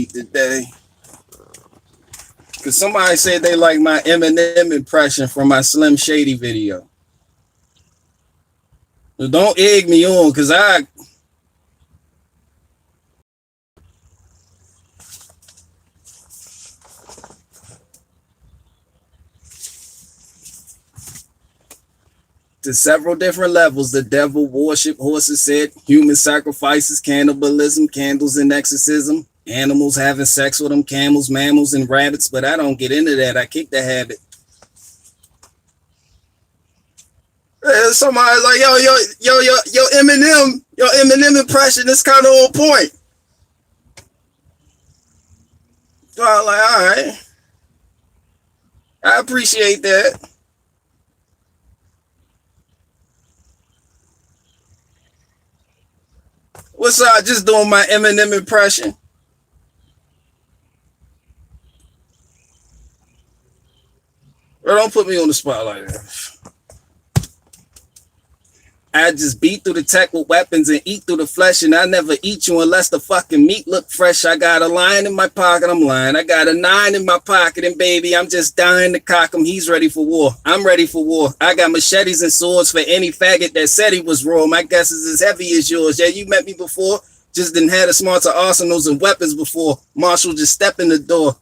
today. Cause somebody said they like my Eminem impression from my Slim Shady video. So don't egg me on, cause to several different levels, the devil worship, horses said, human sacrifices, cannibalism, candles and exorcism, animals having sex with them, camels, mammals, and rabbits, but I don't get into that. I kick the habit. Somebody's like, yo, Eminem impression is kind of on point. So I'm like, all right. I appreciate that. What's up? Just doing my Eminem impression. Bro, don't put me on the spot like that. I just beat through the tech with weapons and eat through the flesh, and I never eat you unless the fucking meat look fresh. I got a lion in my pocket, I'm lying. I got a 9 in my pocket, and baby, I'm just dying to cock him. He's ready for war. I'm ready for war. I got machetes and swords for any faggot that said he was raw. My guess is as heavy as yours. Yeah, you met me before. Just didn't have the smarter arsenals and weapons before. Marshall just stepped in the door.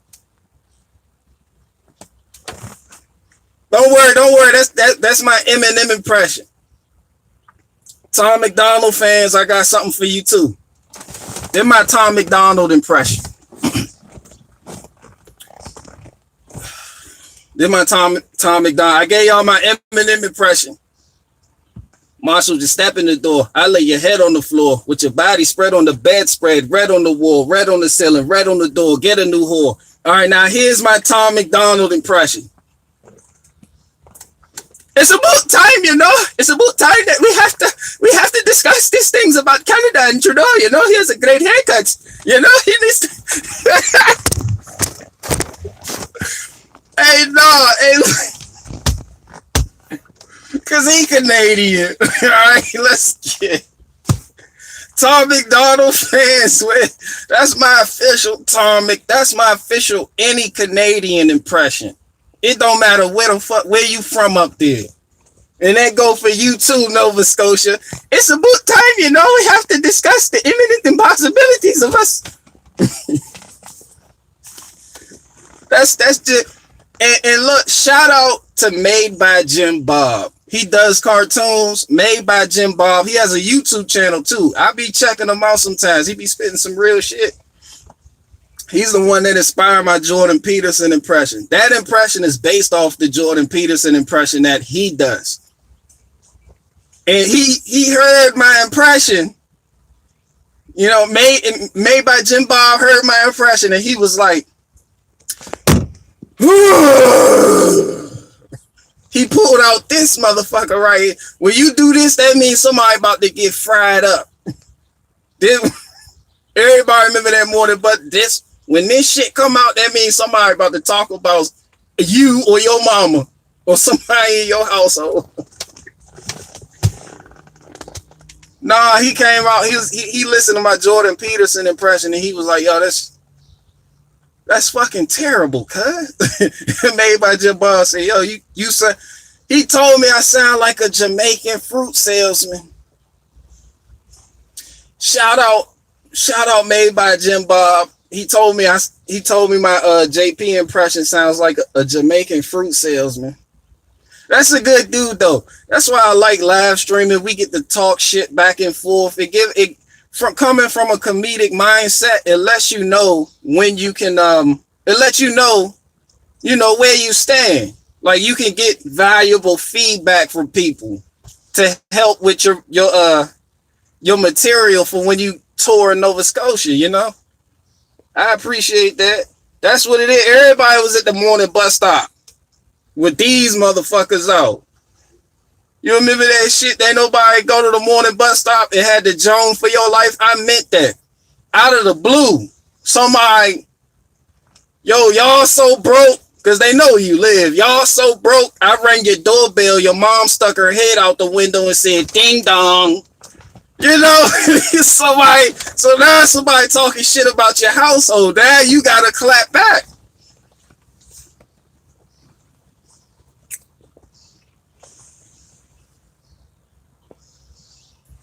Don't worry. That's my Eminem impression. Tom McDonald fans, I got something for you too. They're my Tom McDonald impression. They're my Tom McDonald. I gave y'all my Eminem impression. Marshall, just step in the door. I lay your head on the floor with your body spread on the bedspread, red on the wall, red on the ceiling, red on the door. Get a new whore. All right, now here's my Tom McDonald impression. It's about time, you know. It's about time that we have to discuss these things about Canada and Trudeau. You know, he has a great haircut. You know, he needs to. Cause he Canadian. All right, let's get Tom McDonald fans. That's my official Tom Mc. That's my official any Canadian impression. It don't matter where you from up there. And that go for you too, Nova Scotia. It's about time, you know, we have to discuss the imminent impossibilities of us. That's just and look, shout out to Made by Jim Bob. He does cartoons, Made by Jim Bob. He has a YouTube channel too. I be checking him out sometimes. He be spitting some real shit. He's the one that inspired my Jordan Peterson impression. That impression is based off the Jordan Peterson impression that he does. And he heard my impression, you know, made by Jim Bob, heard my impression, and he was like, he pulled out this motherfucker right here. When you do this, that means somebody about to get fried up. Everybody remember that morning, but when this shit come out, that means somebody about to talk about you or your mama or somebody in your household. Nah, he came out. He listened to my Jordan Peterson impression, and he was like, "Yo, that's fucking terrible, cuz." Made by Jim Bob. Said, "Yo, you said." He told me I sound like a Jamaican fruit salesman. Shout out, Made by Jim Bob. He told me my JP impression sounds like a Jamaican fruit salesman. That's a good dude though. That's why I like live streaming. We get to talk shit back and forth. It from coming from a comedic mindset. It lets you know when you can. It lets you know where you stand. Like you can get valuable feedback from people to help with your material for when you tour in Nova Scotia. You know. I appreciate that. That's what it is. Everybody was at the morning bus stop with these motherfuckers out. You remember that shit? Ain't nobody go to the morning bus stop and had the Joan for your life. I meant that. Out of the blue. Somebody, y'all so broke, because they know you live. Y'all so broke, I rang your doorbell. Your mom stuck her head out the window and said, ding dong. You know, somebody. So now somebody talking shit about your household. Now you gotta clap back.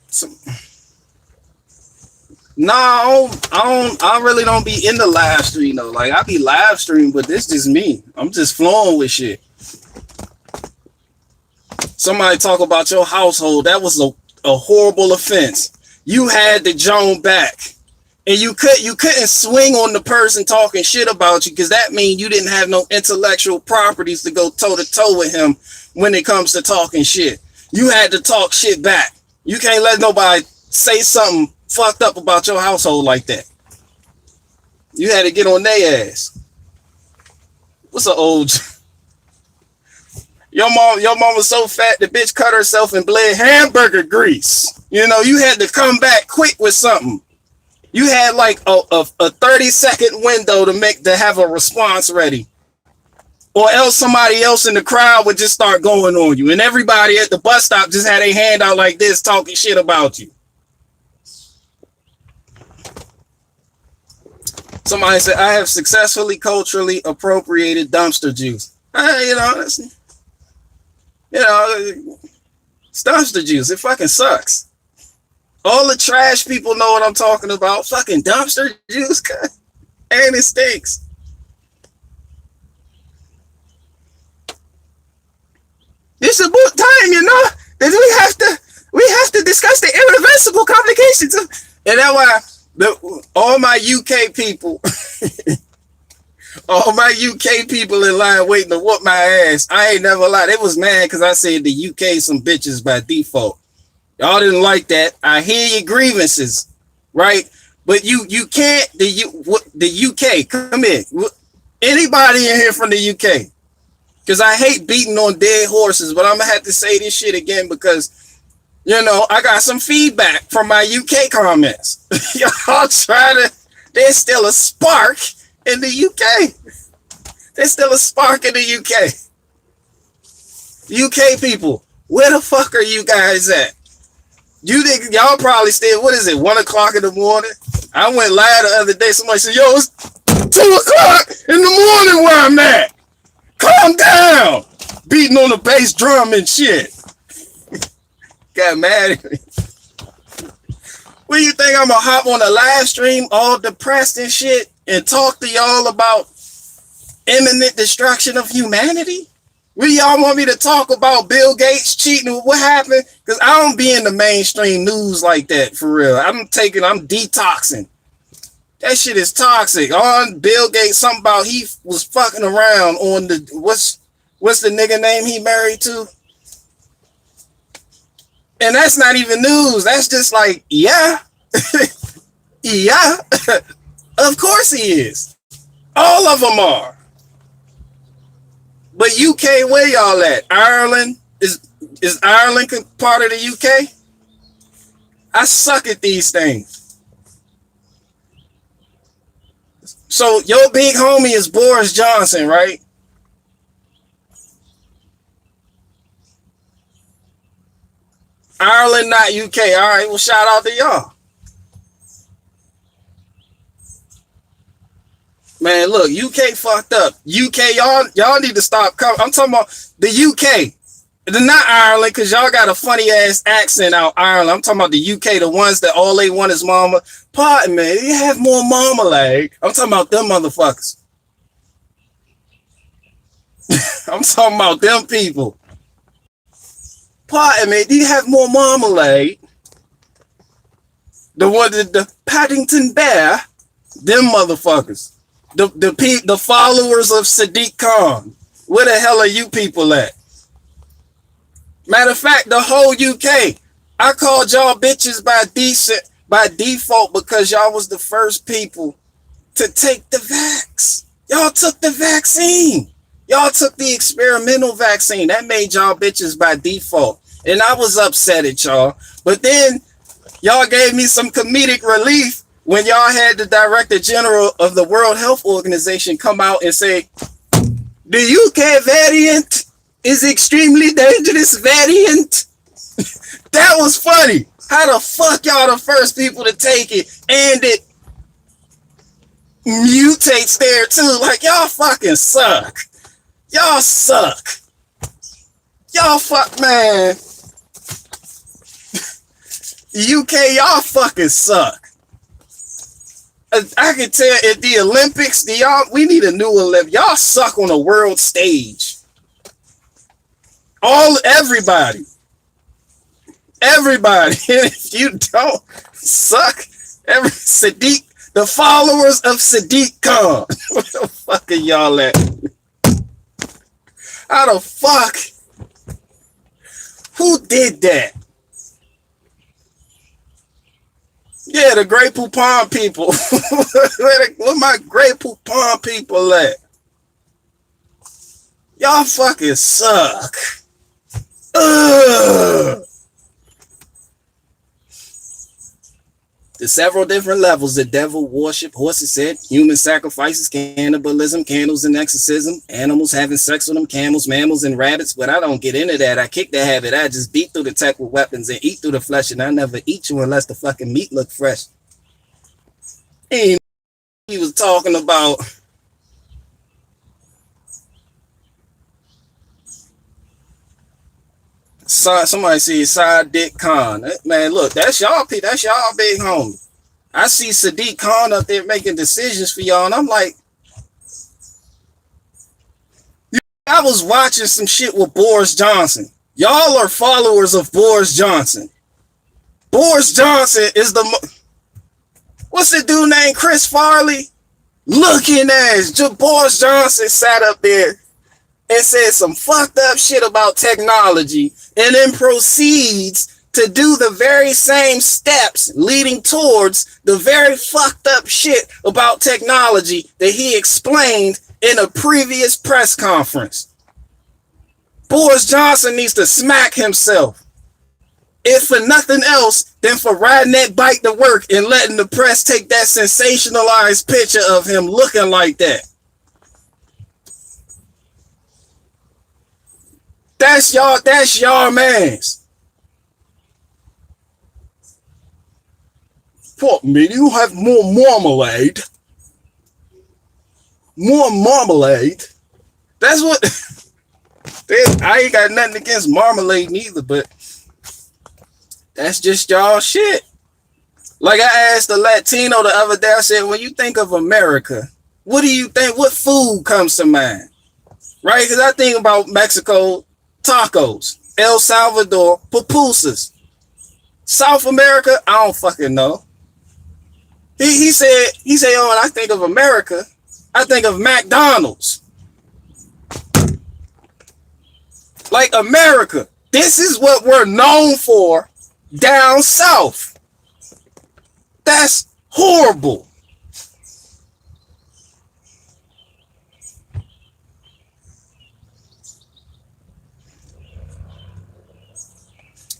So, no, I really don't be in the live stream though. Like I be live stream, but this just me. I'm just flowing with shit. Somebody talk about your household. That was a horrible offense. You had the Joan back. And you couldn't swing on the person talking shit about you because that means you didn't have no intellectual properties to go toe to toe with him when it comes to talking shit. You had to talk shit back. You can't let nobody say something fucked up about your household like that. You had to get on their ass. What's an old? Your mom was so fat the bitch cut herself and bled hamburger grease. You know, you had to come back quick with something. You had like a 30-second window to have a response ready. Or else somebody else in the crowd would just start going on you. And everybody at the bus stop just had a hand out like this talking shit about you. Somebody said, I have successfully culturally appropriated dumpster juice. It's dumpster juice. It fucking sucks. All the trash people know what I'm talking about. Fucking dumpster juice, and it stinks. This is about time, you know, that we have to discuss the irreversible complications. And that's why all my UK people, all my UK people in line waiting to whoop my ass. I ain't never lied. They was mad because I said the UK some bitches by default. Y'all didn't like that. I hear your grievances, right? But you can't. The UK, come in. Anybody in here from the UK? Because I hate beating on dead horses, but I'm gonna have to say this shit again because you know I got some feedback from my UK comments. Y'all try to. There's still a spark in the UK. There's still a spark in the UK. UK people, where the fuck are you guys at? You think y'all probably still, what is it, 1 o'clock in the morning? I went live the other day. Somebody said, yo, it's 2 o'clock in the morning where I'm at. Calm down. Beating on the bass drum and shit. Got mad at me. What do you think I'm gonna hop on a live stream all depressed and shit and talk to y'all about imminent destruction of humanity? What do y'all want me to talk about Bill Gates cheating? What happened? Because I don't be in the mainstream news like that for real. I'm detoxing. That shit is toxic. On Bill Gates, something about he was fucking around on the what's the nigga name he married to? And that's not even news. That's just like, yeah. Yeah. Of course he is. All of them are. But UK, where y'all at? Ireland? Is Ireland part of the UK? I suck at these things. So your big homie is Boris Johnson, right? Ireland, not UK. All right, well, shout out to y'all. Man, look, UK fucked up. UK, y'all need to stop coming. I'm talking about the UK. Not Ireland, because y'all got a funny ass accent out Ireland. I'm talking about the UK, the ones that all they want is mama. Pardon me, you have more marmalade. I'm talking about them motherfuckers. I'm talking about them people. Pardon me, do you have more marmalade? The one that the Paddington Bear, them motherfuckers. The followers of Sadiq Khan. Where the hell are you people at? Matter of fact, the whole UK. I called y'all bitches by default because y'all was the first people to take the vax. Y'all took the vaccine. Y'all took the experimental vaccine. That made y'all bitches by default. And I was upset at y'all. But then y'all gave me some comedic relief when y'all had the Director General of the World Health Organization come out and say, the UK variant is extremely dangerous variant. That was funny. How the fuck y'all the first people to take it and it mutates there too? Like, y'all fucking suck. Y'all suck. Y'all fuck, man. UK, y'all fucking suck. I can tell at the Olympics, we need a new Olympic. Y'all suck on the world stage. Everybody. If you don't suck, Sadiq, the followers of Sadiq Khan. Where the fuck are y'all at? How the fuck? Who did that? Yeah, the Great Poupon people. Where my Great Poupon people at? Y'all fucking suck. Ugh. There's several different levels of devil worship, horses said, human sacrifices, cannibalism, candles and exorcism, animals having sex with them, camels, mammals, and rabbits. But I don't get into that. I kick that habit. I just beat through the tech with weapons and eat through the flesh, and I never eat you unless the fucking meat look fresh. And he was talking about somebody see Sadiq Khan. Man, look, that's y'all big homie. I see Sadiq Khan up there making decisions for y'all, and I'm like, I was watching some shit with Boris Johnson. Y'all are followers of Boris Johnson. Boris Johnson is what's the dude named Chris Farley? Looking ass. Boris Johnson sat up there and said some fucked up shit about technology, and then proceeds to do the very same steps leading towards the very fucked up shit about technology that he explained in a previous press conference. Boris Johnson needs to smack himself, if for nothing else than for riding that bike to work and letting the press take that sensationalized picture of him looking like that. That's y'all mans. Fuck me, you have more marmalade. More marmalade. That's what I ain't got nothing against marmalade neither, but that's just y'all shit. Like I asked a Latino the other day, I said, when you think of America, what do you think? What food comes to mind? Right? Because I think about Mexico, tacos. El Salvador, pupusas. South America, I don't fucking know. He said, oh, when I think of America, I think of McDonald's. Like America, this is what we're known for down south. That's horrible.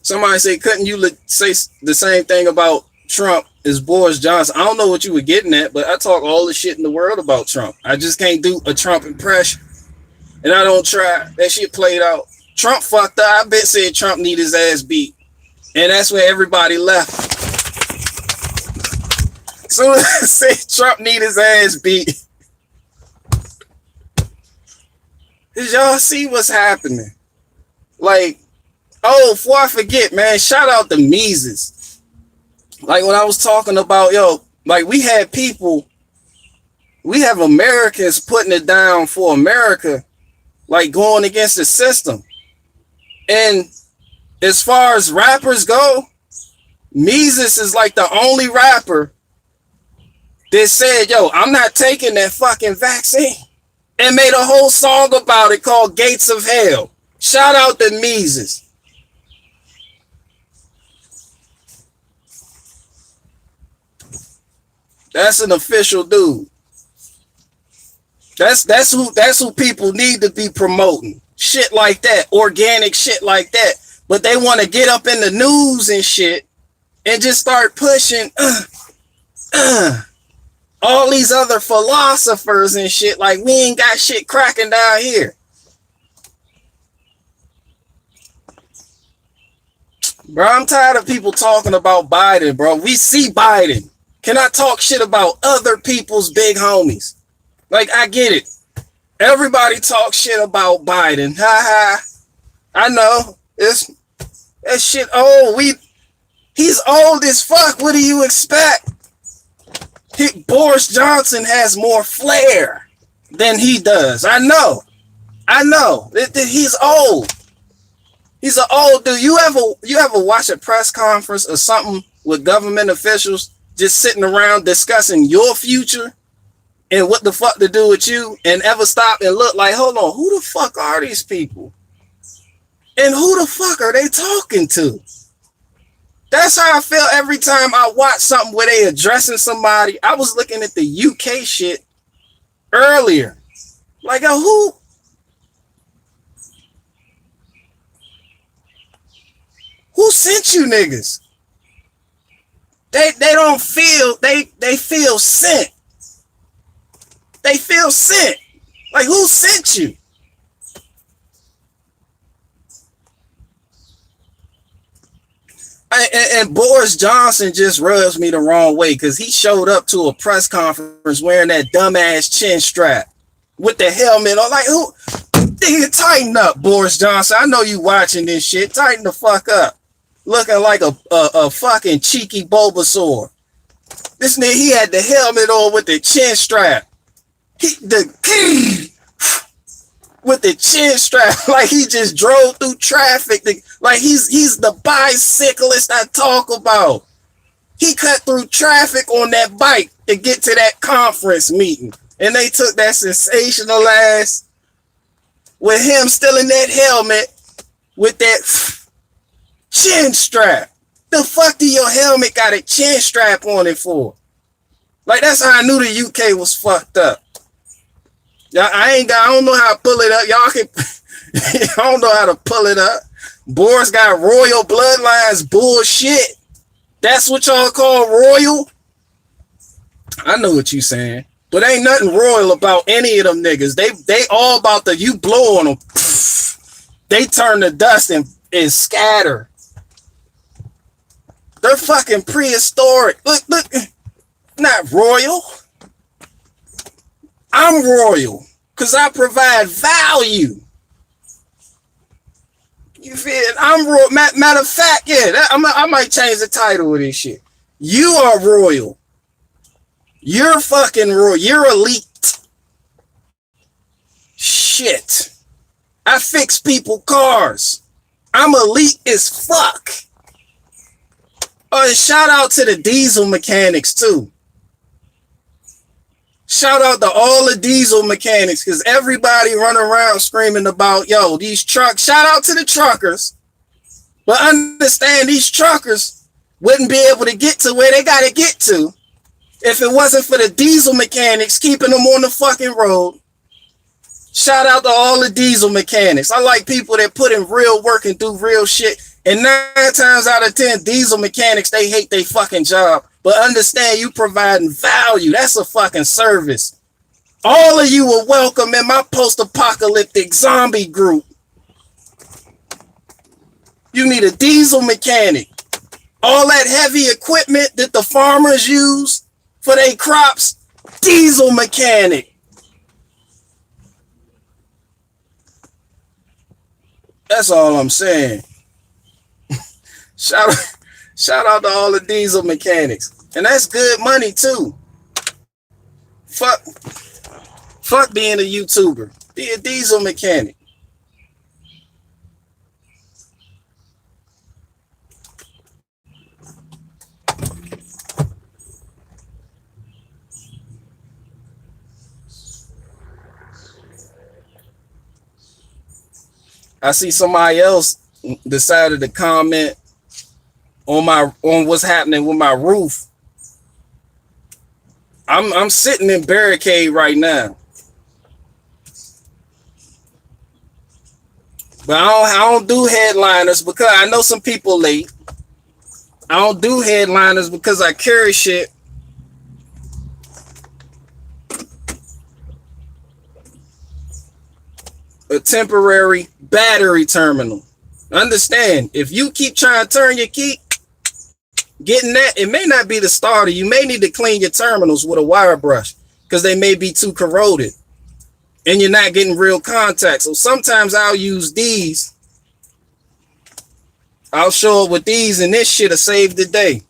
Somebody say, couldn't you say the same thing about Trump as Boris Johnson? I don't know what you were getting at, but I talk all the shit in the world about Trump. I just can't do a Trump impression. And I don't try. That shit played out. Trump fucked up. I bet said Trump need his ass beat. And that's where everybody left. So I said Trump need his ass beat. Did y'all see what's happening? Like, oh, before I forget, man, shout out to Mises. Like when I was talking about, like we have Americans putting it down for America, like going against the system. And as far as rappers go, Mises is like the only rapper that said, I'm not taking that fucking vaccine, and made a whole song about it called Gates of Hell. Shout out to Mises. That's an official dude. That's who people need to be promoting. Shit like that, organic shit like that. But they want to get up in the news and shit and just start pushing all these other philosophers and shit like we ain't got shit cracking down here. Bro, I'm tired of people talking about Biden, bro. We see Biden. Can I talk shit about other people's big homies? Like, I get it. Everybody talks shit about Biden. Ha ha. I know. It's that shit old. He's old as fuck. What do you expect? Boris Johnson has more flair than he does. I know. He's old. He's an old dude. You ever watch a press conference or something with government officials just sitting around discussing your future and what the fuck to do with you, and ever stop and look like, hold on, who the fuck are these people? And who the fuck are they talking to? That's how I feel every time I watch something where they addressing somebody. I was looking at the UK shit earlier. Like, who sent you niggas? They don't feel, they feel sent. They feel sent. Like, who sent you? And Boris Johnson just rubs me the wrong way because he showed up to a press conference wearing that dumbass chin strap with the helmet on. Like, who? Nigga, tighten up, Boris Johnson. I know you watching this shit. Tighten the fuck up. Looking like a fucking cheeky Bulbasaur. This nigga, he had the helmet on with the chin strap. With the chin strap, like he just drove through traffic. Like he's the bicyclist I talk about. He cut through traffic on that bike to get to that conference meeting. And they took that sensational ass with him still in that helmet with that chin strap. The fuck do your helmet got a chin strap on it for? Like, that's how I knew the UK was fucked up. I don't know how to pull it up. Y'all can, I don't know how to pull it up. Boris got royal bloodlines, bullshit. That's what y'all call royal? I know what you saying. But ain't nothing royal about any of them niggas. They all about the, you blow on them. They turn to dust and scatter. They're fucking prehistoric. Look, not royal. I'm royal because I provide value. You feel? I'm royal. Matter of fact, yeah, I might change the title of this shit. You are royal. You're fucking royal. You're elite. Shit. I fix people cars. I'm elite as fuck. Oh, and shout out to the diesel mechanics too. Shout out to all the diesel mechanics, because everybody run around screaming about, yo, these trucks. Shout out to the truckers. But understand, these truckers wouldn't be able to get to where they got to get to if it wasn't for the diesel mechanics keeping them on the fucking road. Shout out to all the diesel mechanics. I like people that put in real work and do real shit. And 9 times out of 10, diesel mechanics, they hate their fucking job. But understand, you providing value. That's a fucking service. All of you are welcome in my post-apocalyptic zombie group. You need a diesel mechanic. All that heavy equipment that the farmers use for their crops, diesel mechanic. That's all I'm saying. Shout out to all the diesel mechanics. And that's good money too. Fuck being a YouTuber. Be a diesel mechanic. I see somebody else decided to comment on what's happening with my roof. I'm sitting in barricade right now. But I don't do headliners because I know some people late. I don't do headliners because I carry shit. A temporary battery terminal. Understand, if you keep trying to turn your key, getting that, it may not be the starter. You may need to clean your terminals with a wire brush because they may be too corroded and you're not getting real contact. So sometimes I'll use these. I'll show up with these and this shit'll save the day.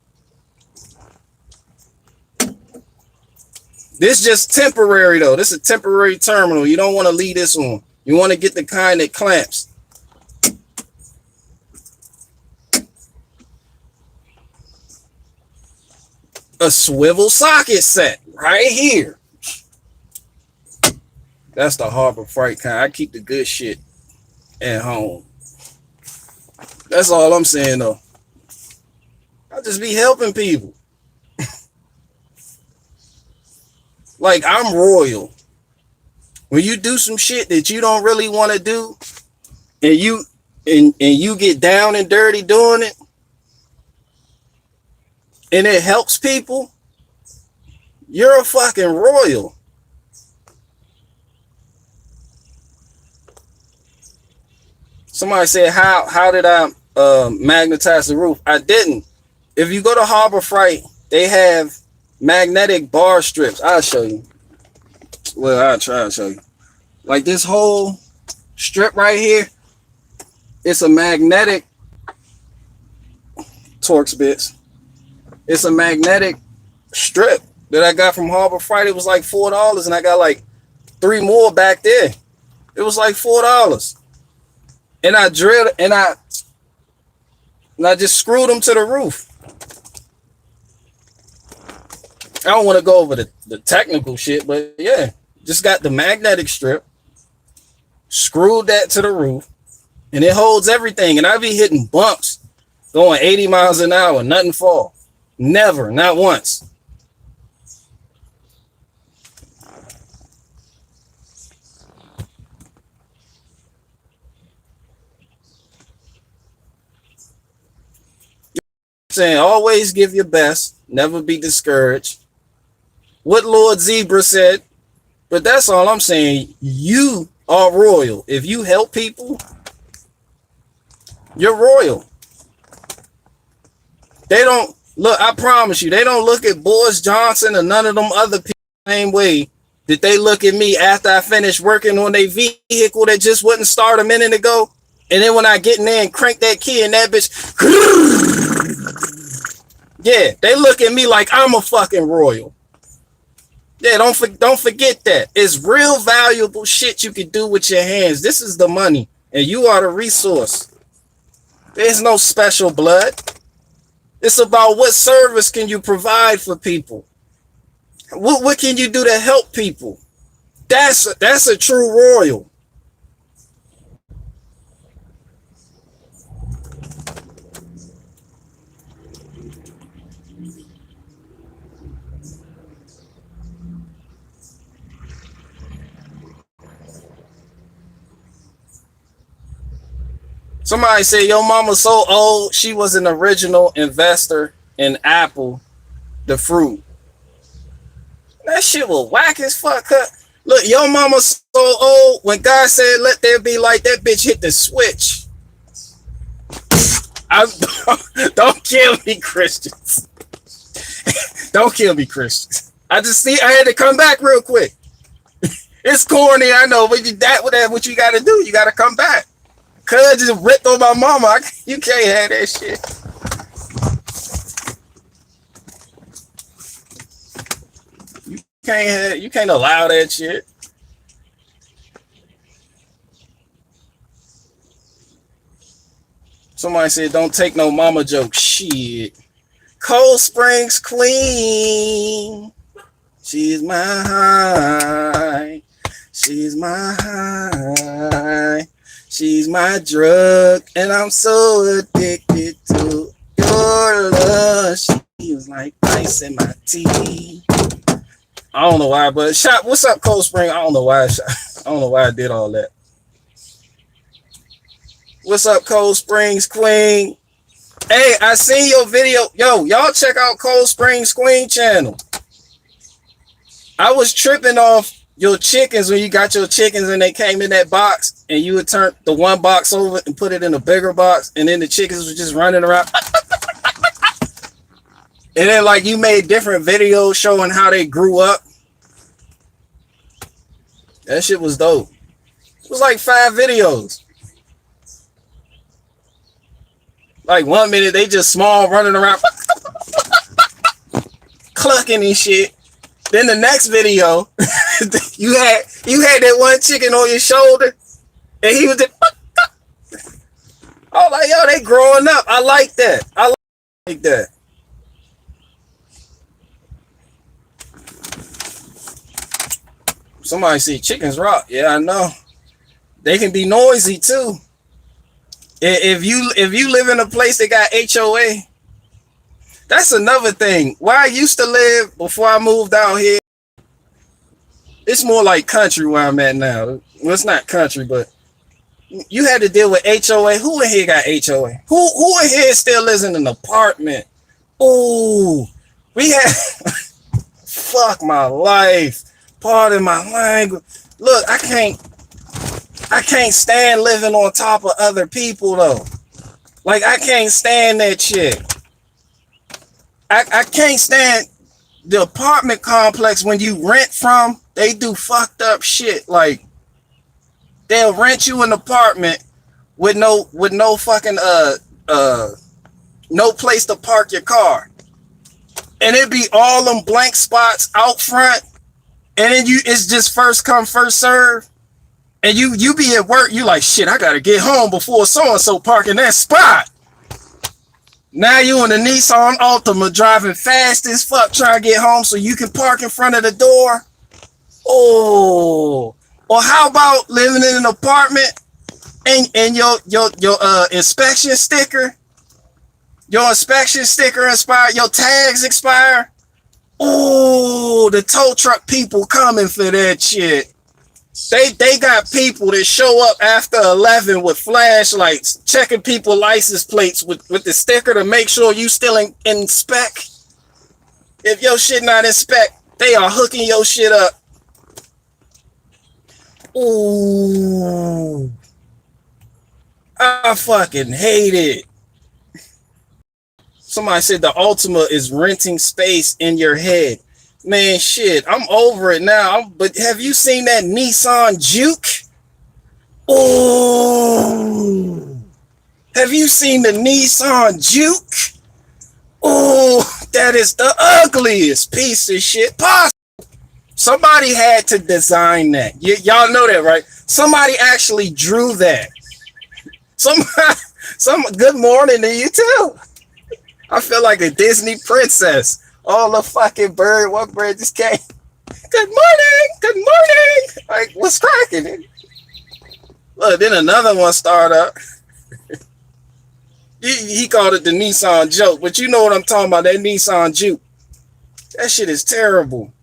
This just temporary though. This is a temporary terminal. You don't want to leave this on. You want to get the kind that clamps. A swivel socket set right here. That's the Harbor Freight kind. I keep the good shit at home. That's all I'm saying though. I just be helping people. Like, I'm royal. When you do some shit that you don't really want to do, and you get down and dirty doing it, and it helps people, you're a fucking royal. Somebody said, how did I magnetize the roof? I didn't. If you go to Harbor Freight, they have magnetic bar strips. I'll show you. Well, I'll try to show you. Like this whole strip right here, it's a magnetic Torx bits. It's a magnetic strip that I got from Harbor Freight. It was like $4, and I got like 3 more back there. It was like $4. And I drilled and I just screwed them to the roof. I don't want to go over the technical shit, but yeah, just got the magnetic strip, screwed that to the roof, and it holds everything. And I be hitting bumps going 80 miles an hour, nothing fall. Never, not once. Saying always give your best, never be discouraged. What Lord Zebra said, but that's all I'm saying. You are royal. If you help people, you're royal. They don't look, I promise you, they don't look at Boris Johnson or none of them other people the same way that they look at me after I finish working on their vehicle that just wouldn't start a minute ago. And then when I get in there and crank that key and that bitch, yeah, they look at me like I'm a fucking royal. Yeah, don't forget that. It's real valuable shit you can do with your hands. This is the money, and you are the resource. There's no special blood. It's about what service can you provide for people. What can you do to help people? That's a true royal. Somebody said, your mama's so old, she was an original investor in Apple, the fruit. That shit was whack as fuck. Look, your mama's so old, when God said, let there be light, that bitch hit the switch. Don't kill me, Christians. Don't kill me, Christians. I had to come back real quick. It's corny, I know, but what you got to do, you got to come back. Cuz just ripped on my mama. You can't have that shit. You can't allow that shit. Somebody said, don't take no mama joke. Shit. Cold Springs Queen. She's my high. She's my high. She's my drug, and I'm so addicted to your love. She was like ice in my tea. I don't know why, but what's up, Cold Spring? I don't know why I did all that. What's up, Cold Springs Queen? Hey, I seen your video. Yo, y'all check out Cold Springs Queen channel. I was tripping off your chickens, when you got your chickens and they came in that box, and you would turn the one box over and put it in a bigger box, and then the chickens were just running around. And then like you made different videos showing how they grew up. That shit was dope. It was like 5 videos. Like 1 minute they just small running around clucking and shit. Then the next video, you had that one chicken on your shoulder, and he was just, I was like, yo, they growing up. I like that. I like that. Somebody say chickens rock. Yeah, I know. They can be noisy too. If you live in a place that got HOA, that's another thing. Where I used to live before I moved out here, it's more like country where I'm at now. Well, it's not country, but you had to deal with HOA. Who in here got HOA? Who in here still lives in an apartment? Ooh, we had fuck my life. Pardon my language. Look, I can't stand living on top of other people though. Like I can't stand that shit. I can't stand the apartment complex when you rent from. They do fucked up shit. Like they'll rent you an apartment with no fucking no place to park your car, and it be all them blank spots out front. And then it's just first come, first serve. And you be at work, you like, shit, I gotta get home before so-and-so park in that spot. Now you in a Nissan Altima driving fast as fuck trying to get home so you can park in front of the door. Oh. Or how about living in an apartment and your inspection sticker expire, your tags expire. Oh, the tow truck people coming for that shit. They got people that show up after 11 with flashlights, checking people license plates with the sticker to make sure you still in spec. If your shit not in spec, they are hooking your shit up. Ooh, I fucking hate it. Somebody said the Ultima is renting space in your head. Man, shit, I'm over it now. But have you seen that Nissan Juke? Oh, have you seen the Nissan Juke? Oh, that is the ugliest piece of shit possible. Somebody had to design that. Y'all know that, right? Somebody actually drew that. Good morning to you too. I feel like a Disney princess. Oh, the fucking bird. What bird just came? Good morning. Good morning. Like, what's cracking? Look, then another one started up. He called it the Nissan joke, but you know what I'm talking about, that Nissan Juke. That shit is terrible.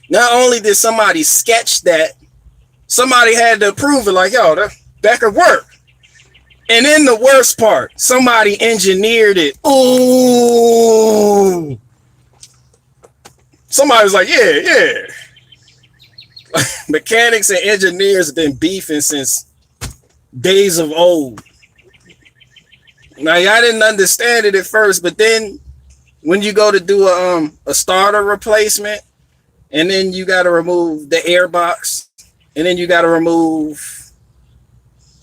Not only did somebody sketch that, somebody had to approve it like, yo, that could work. And then the worst part, somebody engineered it. Ooh. Somebody was like, yeah. Mechanics and engineers have been beefing since days of old. Now, y'all didn't understand it at first, but then when you go to do a starter replacement, and then you got to remove the air box, and then you got to remove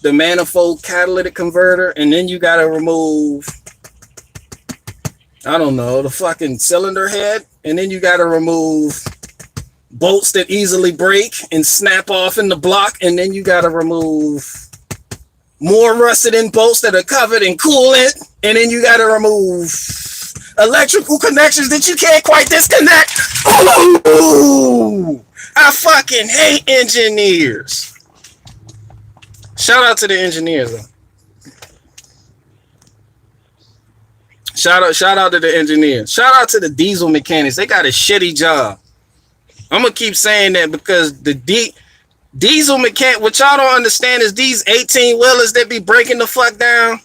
the manifold catalytic converter, and then you got to remove, I don't know, the fucking cylinder head, and then you got to remove bolts that easily break and snap off in the block, and then you got to remove more rusted in bolts that are covered in coolant, and then you got to remove electrical connections that you can't quite disconnect. Ooh, I fucking hate engineers. Shout out to the engineers though. Shout out to the engineers. Shout out to the diesel mechanics. They got a shitty job. I'm gonna keep saying that because the diesel mechanic, what y'all don't understand is these 18 wheelers that be breaking the fuck down,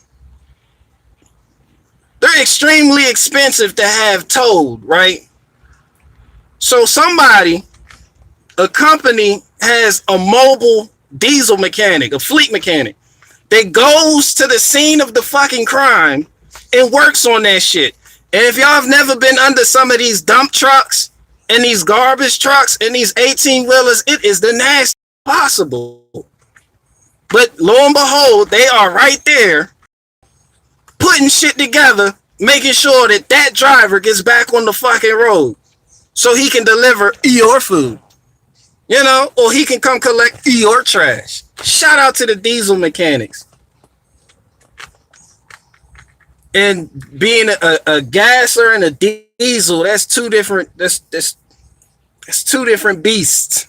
they're extremely expensive to have towed, right? So somebody a company has a mobile diesel mechanic, a fleet mechanic, that goes to the scene of the fucking crime and works on that shit. And if y'all have never been under some of these dump trucks and these garbage trucks and these 18-wheelers, it is the nastiest possible. But lo and behold, they are right there putting shit together, making sure that that driver gets back on the fucking road so he can deliver your food, you know, or he can come collect your trash. Shout out to the diesel mechanics. And being a gasser and a diesel, that's two different, that's two different beasts.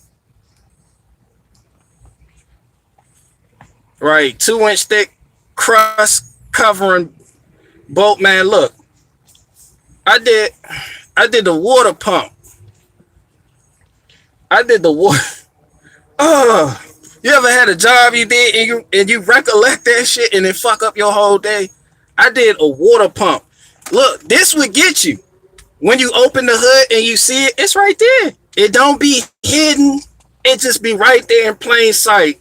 Right, 2-inch thick crust covering bolt. Man, look, I did the water pump. I did the water. Oh, you ever had a job you did and you recollect that shit and it fuck up your whole day? I did a water pump. Look, this would get you. When you open the hood and you see it, it's right there. It don't be hidden. It just be right there in plain sight.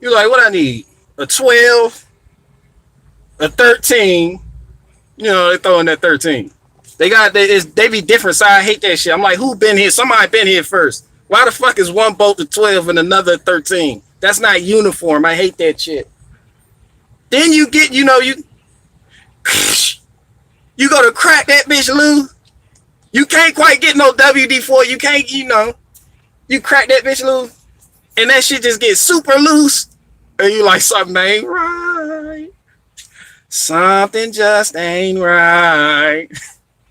You're like, what I need? A 12, a 13. You know, they throw in that 13. They be different, so I hate that shit. I'm like, who been here? Somebody been here first. Why the fuck is one bolt to 12 and another 13? That's not uniform. I hate that shit. Then you get, you know, you go to crack that bitch loose. You can't quite get no WD-40. You can't, you know, you crack that bitch loose and that shit just gets super loose. And you like, something ain't right. Something just ain't right.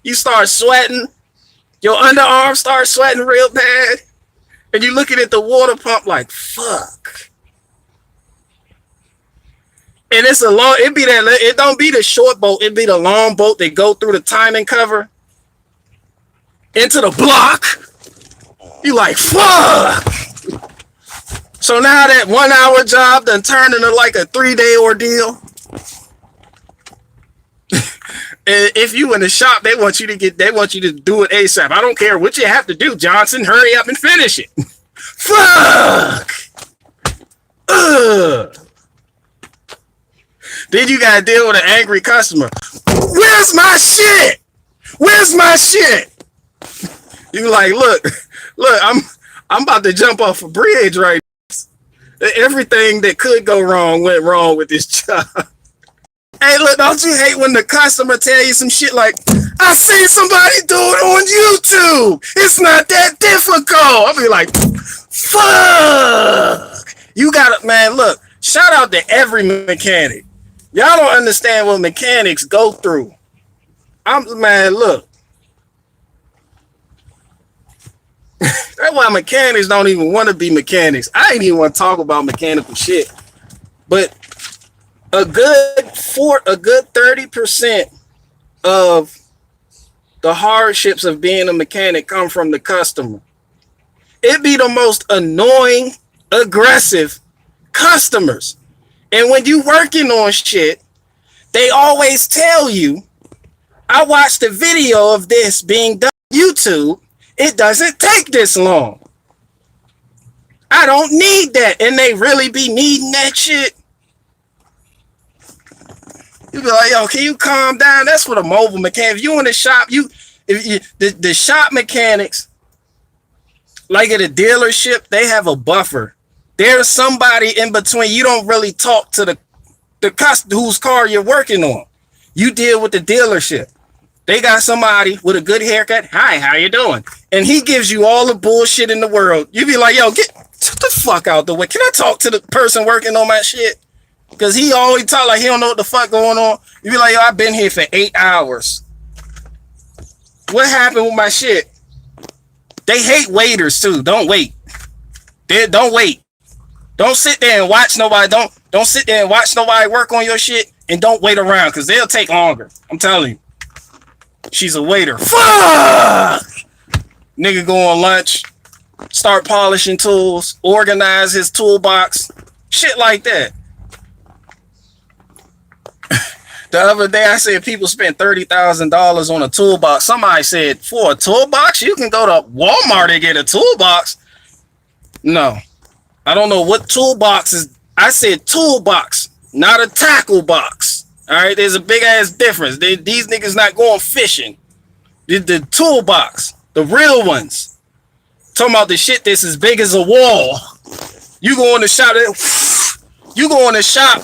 You start sweating. Your underarms start sweating real bad. And you looking at the water pump like, fuck. And it's a long, it don't be the short bolt, it be the long bolt that go through the timing cover into the block. You like, fuck. So now that 1 hour job done turned into like a 3-day ordeal. And if you in the shop, they want you to do it ASAP. I don't care what you have to do, Johnson. Hurry up and finish it. Fuck. Ugh. Then you gotta deal with an angry customer. Where's my shit? Where's my shit? You like, look, I'm about to jump off a bridge right now. Everything that could go wrong went wrong with this job. Hey, look, don't you hate when the customer tell you some shit like, I seen somebody do it on YouTube. It's not that difficult. I'll be like, fuck. You gotta, man, look, shout out to every mechanic. Y'all don't understand what mechanics go through. Man, look. That's why mechanics don't even want to be mechanics. I ain't even want to talk about mechanical shit. But a good 30% of the hardships of being a mechanic come from the customer. It be the most annoying, aggressive customers. And when you working on shit, they always tell you, I watched a video of this being done on YouTube. It doesn't take this long. I don't need that. And they really be needing that shit. You be like, yo, can you calm down? That's what a mobile mechanic. If you in the shop, the shop mechanics, like at a dealership, they have a buffer. There's somebody in between. You don't really talk to the customer whose car you're working on. You deal with the dealership. They got somebody with a good haircut. Hi, how you doing? And he gives you all the bullshit in the world. You be like, yo, get the fuck out the way. Can I talk to the person working on my shit? Because he always talk like he don't know what the fuck going on. You be like, yo, I've been here for 8 hours. What happened with my shit? They hate waiters too. Don't wait. Don't wait. Don't sit there and watch nobody. Don't sit there and watch nobody work on your shit, and don't wait around because they'll take longer. I'm telling you. She's a waiter. Fuck! Nigga go on lunch, start polishing tools, organize his toolbox, shit like that. The other day I said people spend $30,000 on a toolbox. Somebody said for a toolbox you can go to Walmart and get a toolbox. No, I don't know what toolbox is. I said toolbox, not a tackle box. All right, there's a big ass difference. These niggas not going fishing. The toolbox, the real ones. Talking about the shit that's as big as a wall. You go in the shop. You go in the shop.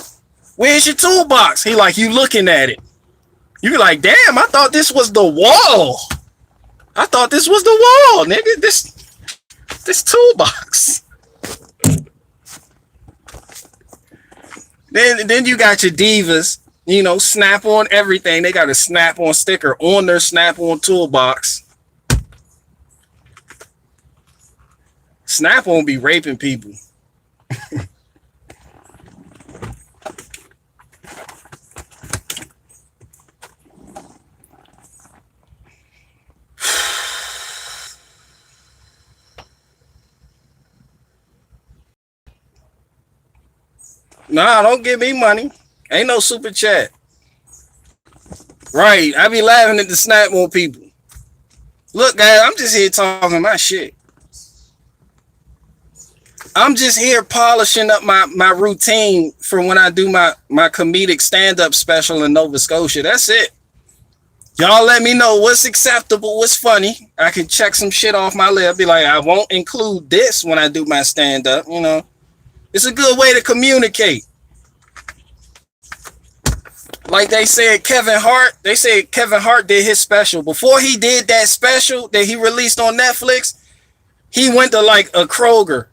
Where's your toolbox? He like, you looking at it. You be like, damn, I thought this was the wall. I thought this was the wall, nigga. This toolbox. Then you got your divas, you know, Snap-on everything. They got a Snap-on sticker on their Snap-on toolbox. Snap-on be raping people. Nah, don't give me money. Ain't no super chat. Right. I be laughing at the Snap-on people. Look, guys, I'm just here talking my shit. I'm just here polishing up my routine for when I do my comedic stand-up special in Nova Scotia. That's it. Y'all let me know what's acceptable, what's funny. I can check some shit off my list. Be like, I won't include this when I do my stand-up, you know. It's a good way to communicate. Like they said, Kevin Hart did his special. Before he did that special that he released on Netflix, he went to like a Kroger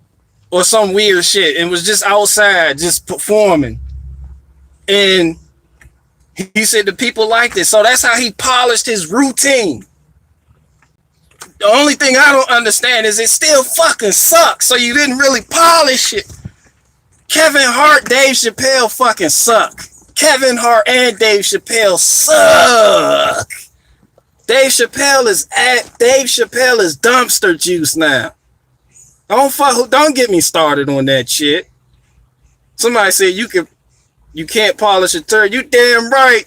or some weird shit and was just outside, just performing. And he said the people liked it. So that's how he polished his routine. The only thing I don't understand is it still fucking sucks. So you didn't really polish it. Kevin Hart, Dave Chappelle fucking suck. Kevin Hart and Dave Chappelle suck. Dave Chappelle is dumpster juice now. Don't get me started on that shit. Somebody said you can't polish a turd. You damn right.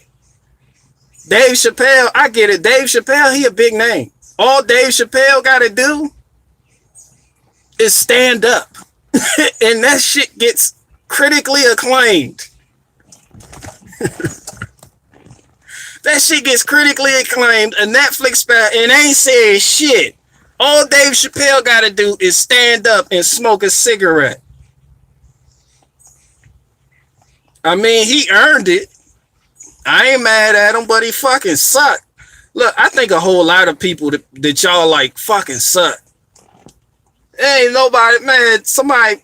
Dave Chappelle, I get it. Dave Chappelle, he a big name. All Dave Chappelle gotta do is stand up. And that shit gets critically acclaimed. That shit gets critically acclaimed. A Netflix special and ain't saying shit. All Dave Chappelle gotta do is stand up and smoke a cigarette. I mean, he earned it. I ain't mad at him, but he fucking sucked. Look, I think a whole lot of people that y'all like fucking suck. Ain't nobody, man, somebody,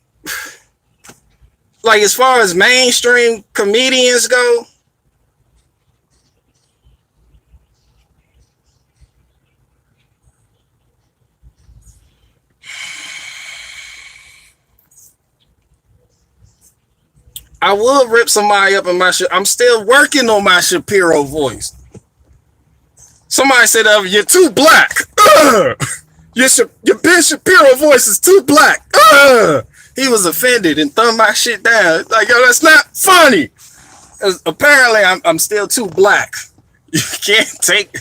like as far as mainstream comedians go, I will rip somebody up in my shit. I'm still working on my Shapiro voice. Somebody said, you're too black. Your Ben Shapiro voice is too black. He was offended and thumbed my shit down. Like, yo, that's not funny. Apparently, I'm still too black. You can't take.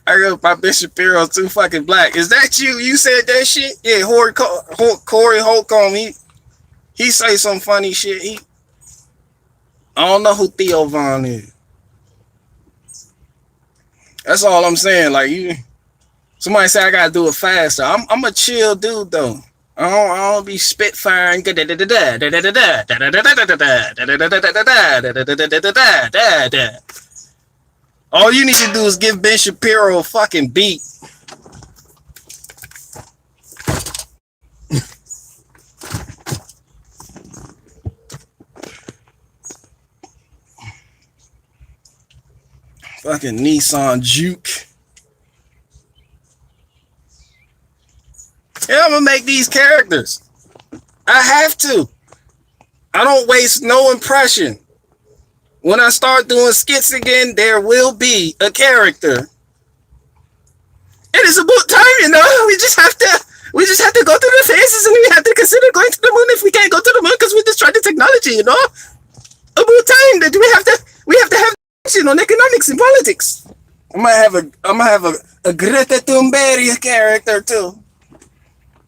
I go, my Ben Shapiro's too fucking black. Is that you? You said that shit? Yeah, Corey Holcomb. He say some funny shit. I don't know who Theo Von is. That's all I'm saying. Like somebody say I gotta do it faster. I'm a chill dude though. I don't be spitfiring. All you need to do is give Ben Shapiro a fucking beat. Fucking Nissan Juke. Yeah, I'm gonna make these characters. I have to. I don't waste no impression. When I start doing skits again, there will be a character. It is about time, you know. We just have to go through the phases, and we have to consider going to the moon if we can't go to the moon because we destroyed the technology, you know. About time that we have to have on economics and politics. I'm gonna have a Greta Thunberg character too.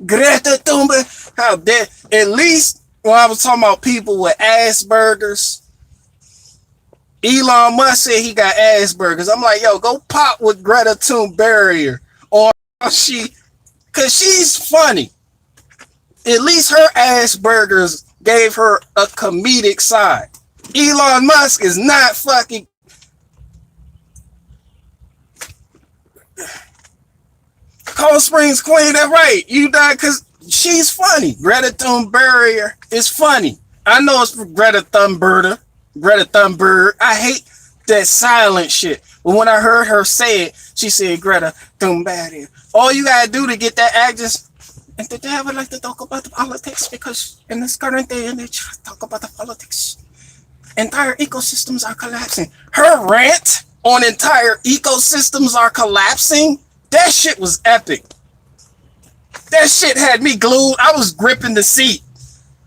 Greta Thunberg. How dare? At least when I was talking about people with Asperger's, Elon Musk said he got Asperger's. I'm like, yo, go pop with Greta Thunberg or she, cause she's funny. At least her Asperger's gave her a comedic side. Elon Musk is not fucking. Cold Springs Queen, that's right. You died because she's funny. Greta Thunberg is funny. I know it's Greta Thunberg. Greta Thunberg. I hate that silent shit. But when I heard her say it, she said Greta Thunberg. All you gotta do to get that actress, and today I would like to talk about the politics because in this current day and age, talk about the politics. Entire ecosystems are collapsing. Her rant on entire ecosystems are collapsing. That shit was epic. That shit had me glued. I was gripping the seat.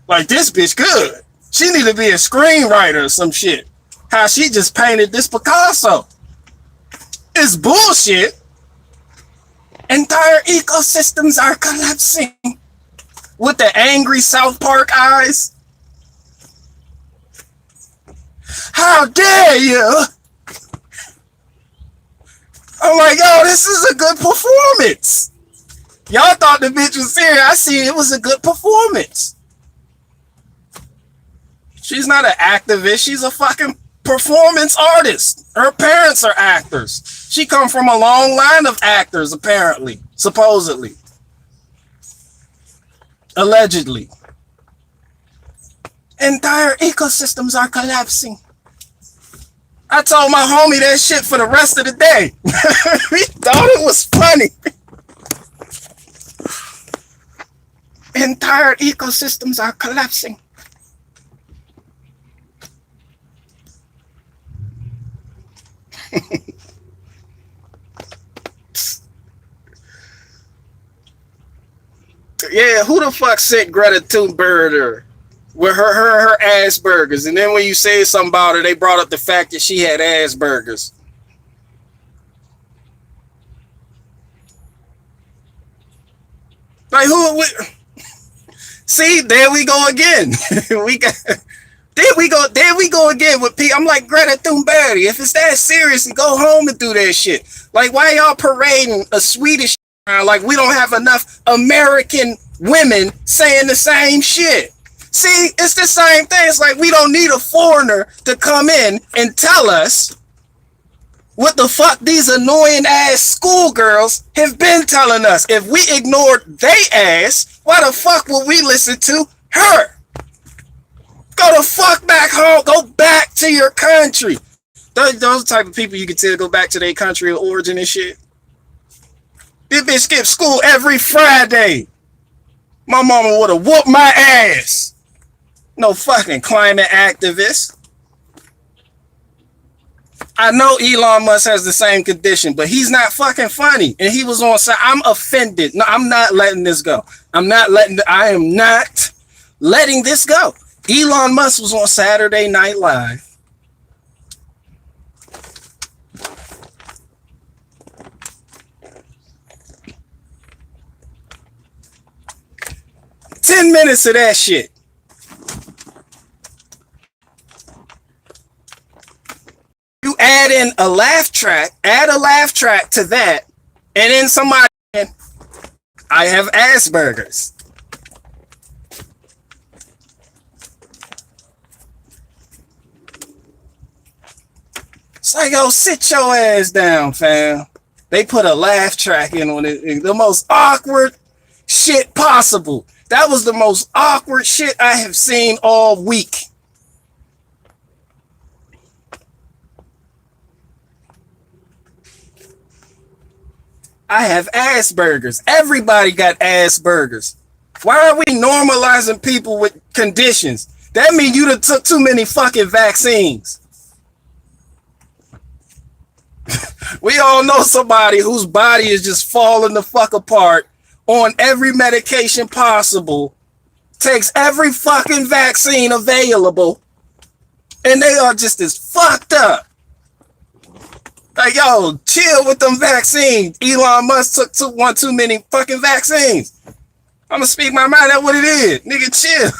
Like, this bitch good. She need to be a screenwriter or some shit. How she just painted this Picasso. It's bullshit. Entire ecosystems are collapsing. With the angry South Park eyes. How dare you? I'm like, yo, this is a good performance. Y'all thought the bitch was serious. I see it was a good performance. She's not an activist. She's a fucking performance artist. Her parents are actors. She come from a long line of actors, apparently. Supposedly. Allegedly. Entire ecosystems are collapsing. I told my homie that shit for the rest of the day. He thought it was funny. Entire ecosystems are collapsing. Yeah, who the fuck sent Greta Thunberg with her Asperger's? And then when you say something about her, they brought up the fact that she had Asperger's. Like who? See, there we go again. There we go again with P. I'm like, Greta Thunberg, if it's that serious, go home and do that shit. Like, why y'all parading a Swedish around like we don't have enough American women saying the same shit? See, it's the same thing. It's like we don't need a foreigner to come in and tell us what the fuck these annoying ass schoolgirls have been telling us. If we ignored they ass, why the fuck would we listen to her? Go the fuck back home. Go back to your country. Those type of people you can tell go back to their country of origin and shit. This bitch skipped school every Friday. My mama would have whooped my ass. No fucking climate activist. I know Elon Musk has the same condition, but he's not fucking funny. And he was on side. I'm offended. No, I'm not letting this go. I am not letting this go. Elon Musk was on Saturday Night Live. Ten minutes of that shit. You add in a laugh track, add a laugh track to that, and then somebody, I have Asperger's. It's like, yo, sit your ass down, fam. They put a laugh track in on it. The most awkward shit possible. That was the most awkward shit I have seen all week. I have Asperger's. Everybody got Asperger's. Why are we normalizing people with conditions? That means you done took too many fucking vaccines. We all know somebody whose body is just falling the fuck apart on every medication possible, takes every fucking vaccine available, and they are just as fucked up. Like, yo, chill with them vaccines. Elon Musk took one too many fucking vaccines. I'm gonna speak my mind. That's what it is. Nigga, chill.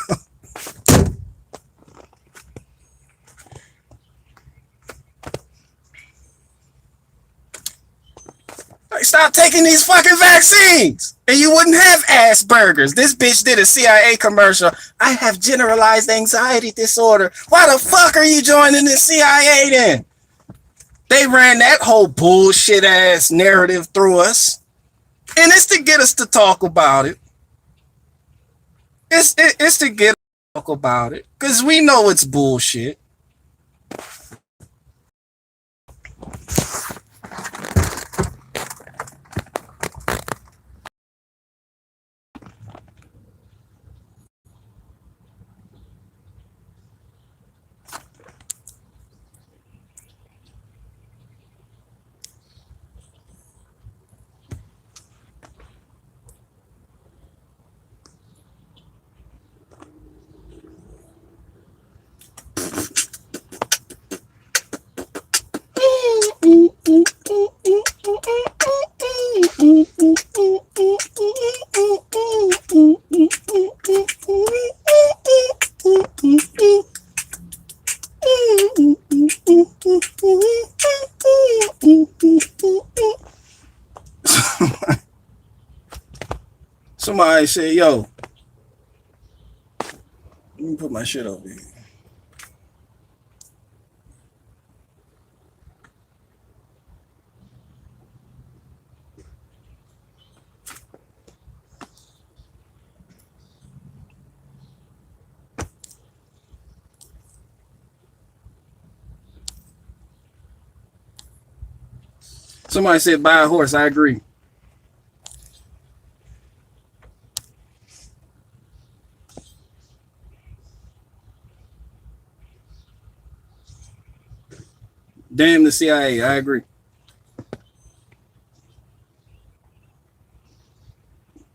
Like, stop taking these fucking vaccines. And you wouldn't have Asperger's. This bitch did a CIA commercial. I have generalized anxiety disorder. Why the fuck are you joining the CIA then? They ran that whole bullshit ass narrative through us. And it's to get us to talk about it. It's to get us to talk about it. Because we know it's bullshit. Somebody said, yo, let me put my shit over here. Somebody said buy a horse. I agree. Damn the CIA. I agree.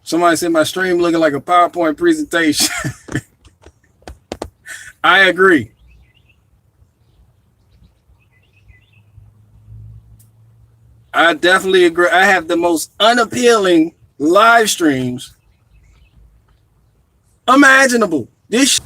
Somebody said my stream looking like a PowerPoint presentation. I agree. I definitely agree. I have the most unappealing live streams imaginable. This